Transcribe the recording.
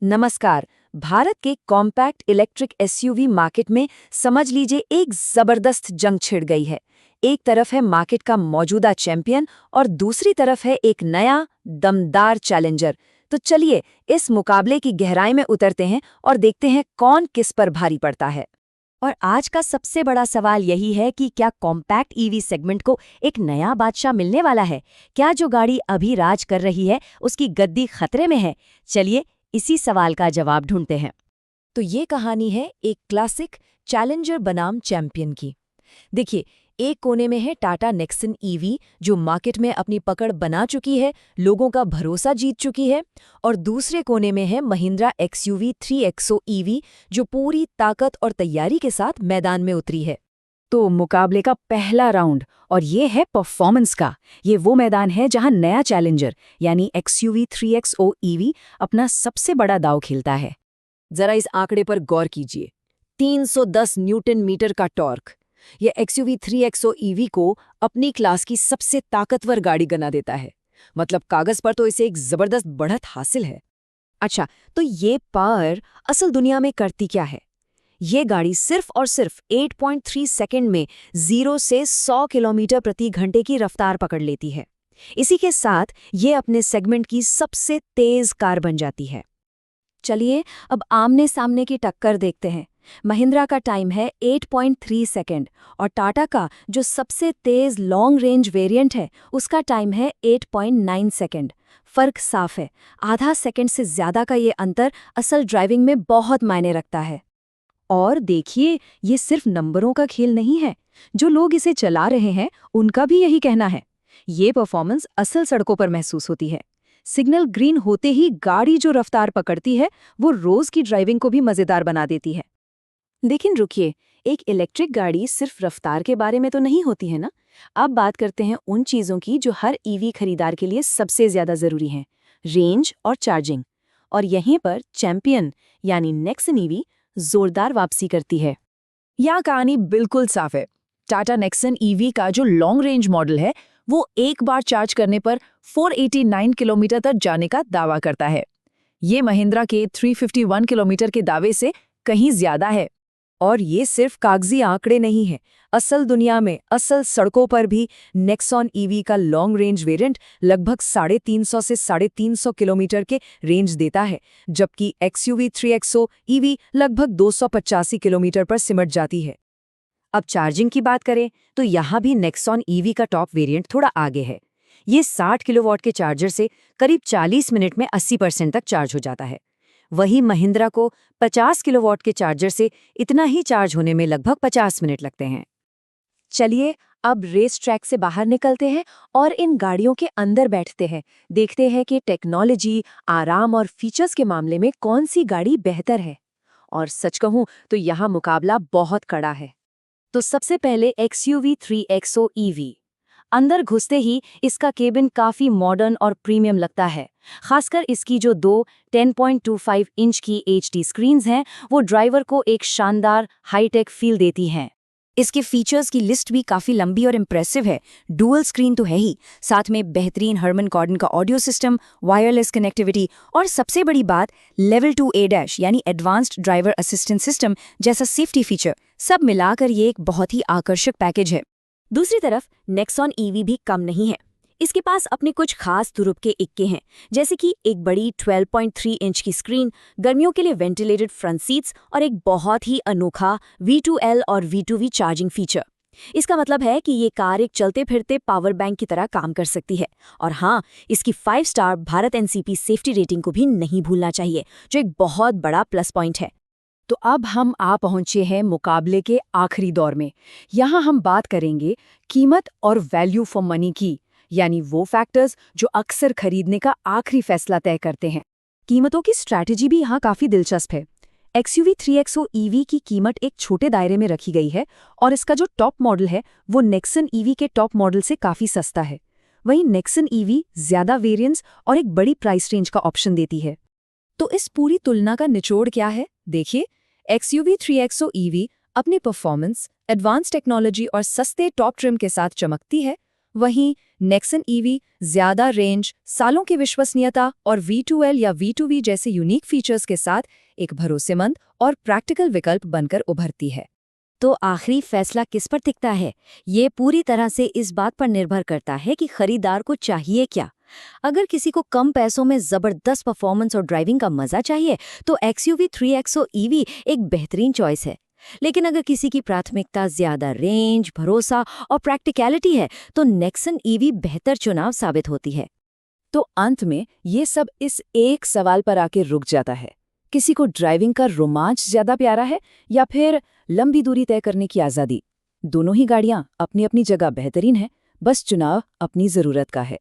नमस्कार। भारत के compact electric SUV market में समझ लीजिए एक जबरदस्त जंग छिड़ गई है। एक तरफ है मार्केट का मौजूदा चैंपियन और दूसरी तरफ है एक नया दमदार चैलेंजर। तो चलिए इस मुकाबले की गहराई में उतरते हैं और देखते हैं कौन किस पर भारी पड़ता है। और आज का सबसे बड़ा सवाल यही है कि क्या कॉम्पैक्ट ईवी सेगमेंट को एक नया बादशाह मिलने वाला है? क्या जो गाड़ी अभी राज कर रही है उसकी गद्दी खतरे में है? चलिए इसी सवाल का जवाब ढूंढते हैं। तो ये कहानी है एक क्लासिक चैलेंजर बनाम चैंपियन की। देखिए, एक कोने में है टाटा नेक्सन ईवी जो मार्केट में अपनी पकड़ बना चुकी है, लोगों का भरोसा जीत चुकी है, और दूसरे कोने में है महिंद्रा एक्सयूवी 3XO ईवी जो पूरी ताकत और तैयारी के साथ मैदान में उतरी है। तो मुकाबले का पहला राउंड, और ये है परफॉर्मेंस का। ये वो मैदान है जहां नया चैलेंजर यानी एक्सयूवी 3XO ईवी अपना सबसे बड़ा दांव खेलता है। जरा इस आंकड़े पर गौर कीजिए, 310 न्यूटन मीटर का टॉर्क। ये एक्सयूवी 3XO ईवी को अपनी क्लास की सबसे ताकतवर गाड़ी बना देता है। मतलब कागज पर तो इसे एक जबरदस्त बढ़त हासिल है। अच्छा, तो ये पावर असल दुनिया में करती क्या है? ये गाड़ी सिर्फ और सिर्फ 8.3 सेकंड में 0 से 100 किलोमीटर प्रति घंटे की रफ्तार पकड़ लेती है। इसी के साथ ये अपने सेगमेंट की सबसे तेज कार बन जाती है। चलिए अब आमने सामने की टक्कर देखते हैं। महिंद्रा का टाइम है 8.3 सेकंड और टाटा का जो सबसे तेज लॉन्ग रेंज वेरिएंट है उसका टाइम है 8.9 सेकंड। फर्क साफ है, आधा सेकंड से ज्यादा का ये अंतर असल ड्राइविंग में बहुत मायने रखता है। और देखिए, ये सिर्फ नंबरों का खेल नहीं है। जो लोग इसे चला रहे हैं उनका भी यही कहना है। ये परफॉर्मेंस असल सड़कों पर महसूस होती है। सिग्नल ग्रीन होते ही गाड़ी जो रफ्तार पकड़ती है वो रोज की ड्राइविंग को भी मजेदार बना देती है। लेकिन रुकिए, एक इलेक्ट्रिक गाड़ी सिर्फ रफ्तार के बारे में तो नहीं होती है ना। अब बात करते हैं उन चीजों की जो हर ईवी खरीदार के लिए सबसे ज्यादा जरूरी हैं, रेंज और चार्जिंग। और यहीं पर चैंपियन यानी नेक्सन ईवी जोरदार वापसी करती है। यहाँ कहानी बिल्कुल साफ है। टाटा नेक्सन ईवी का जो लॉन्ग रेंज मॉडल है वो एक बार चार्ज करने पर 489 किलोमीटर तक जाने का दावा करता है। ये महिंद्रा के 351 किलोमीटर के दावे से कहीं ज्यादा है। और ये सिर्फ कागजी आंकड़े नहीं हैं। असल दुनिया में, असल सड़कों पर भी नेक्सॉन ईवी का लॉन्ग रेंज वेरिएंट लगभग 350 से 350 किलोमीटर के रेंज देता है, जबकि एक्सयूवी 3XO ईवी लगभग 285 किलोमीटर पर सिमट जाती है। अब चार्जिंग की बात करें तो यहाँ भी नेक्सॉन ईवी का टॉप वेरिएंट थोड़ा आगे है। ये 60 किलोवाट के चार्जर से करीब 40 मिनट में 80% तक चार्ज हो जाता है। वहीं महिंद्रा को 50 किलोवाट के चार्जर से इतना ही चार्ज होने में लगभग 50 मिनट लगते हैं। चलिए अब रेस ट्रैक से बाहर निकलते हैं और इन गाड़ियों के अंदर बैठते हैं। देखते हैं कि टेक्नोलॉजी, आराम और फीचर्स के मामले में कौन सी गाड़ी बेहतर है। और सच कहूं तो यहाँ मुकाबला बहुत कड़ा है। तो सबसे पहले एक्सयूवी 3XO ईवी। अंदर घुसते ही इसका केबिन काफी मॉडर्न और प्रीमियम लगता है। खासकर इसकी जो दो 10.25 इंच की HD स्क्रीन्स हैं वो ड्राइवर को एक शानदार हाईटेक फील देती हैं। इसके फीचर्स की लिस्ट भी काफी लंबी और इम्प्रेसिव है। डुअल स्क्रीन तो है ही, साथ में बेहतरीन हर्मन कॉर्डन का ऑडियो सिस्टम, वायरलेस कनेक्टिविटी और सबसे बड़ी बात लेवल 2 ADAS यानी एडवांस्ड ड्राइवर असिस्टेंट सिस्टम जैसा सेफ्टी फीचर। सब मिलाकर ये एक बहुत ही आकर्षक पैकेज है। दूसरी तरफ नेक्सॉन ईवी भी कम नहीं है। इसके पास अपने कुछ खास तुरुप के इक्के हैं, जैसे कि एक बड़ी 12.3 इंच की स्क्रीन, गर्मियों के लिए वेंटिलेटेड फ्रंट सीट्स और एक बहुत ही अनोखा V2L और V2V चार्जिंग फीचर। इसका मतलब है कि ये कार एक चलते फिरते पावर बैंक की तरह काम कर सकती है। और हाँ, इसकी 5 star Bharat NCP safety rating को भी नहीं भूलना चाहिए, जो एक बहुत बड़ा प्लस पॉइंट है। तो अब हम आ पहुंचे हैं मुकाबले के आखिरी दौर में। यहाँ हम बात करेंगे कीमत और वैल्यू फॉर मनी की, यानी वो फैक्टर्स जो अक्सर खरीदने का आखिरी फैसला तय करते हैं। कीमतों की स्ट्रैटेजी भी यहाँ काफी दिलचस्प है। एक्सयूवी 3XO ईवी की कीमत एक छोटे दायरे में रखी गई है और इसका जो टॉप मॉडल है वो नेक्सन ईवी के टॉप मॉडल से काफी सस्ता है। वहीं नेक्सन ईवी ज्यादा वेरिएंट्स और एक बड़ी प्राइस रेंज का ऑप्शन देती है। तो इस पूरी तुलना का निचोड़ क्या है? देखिए, एक्सयूवी 3XO ईवी अपनी परफॉर्मेंस, एडवांस टेक्नोलॉजी और सस्ते टॉप ट्रिम के साथ चमकती है, वहीं नेक्सन ईवी ज्यादा रेंज, सालों की विश्वसनीयता और V2L या V2V जैसे यूनिक फीचर्स के साथ एक भरोसेमंद और प्रैक्टिकल विकल्प बनकर उभरती है। तो आखिरी फैसला किस पर टिकता है? ये पूरी तरह से इस बात पर निर्भर करता है कि खरीदार को चाहिए क्या। अगर किसी को कम पैसों में जबरदस्त परफॉर्मेंस और ड्राइविंग का मजा चाहिए, तो XUV 3XO EV एक बेहतरीन चॉइस है। लेकिन अगर किसी की प्राथमिकता ज्यादा रेंज, भरोसा और प्रैक्टिकलिटी है, तो नेक्सन EV बेहतर चुनाव साबित होती है। तो अंत में ये सब इस एक सवाल पर आके रुक जाता है, किसी को ड्राइविंग का रोमांच ज्यादा प्यारा है या फिर लंबी दूरी तय करने की आज़ादी। दोनों ही गाड़ियां अपनी अपनी जगह बेहतरीन हैं, बस चुनाव अपनी ज़रूरत का है।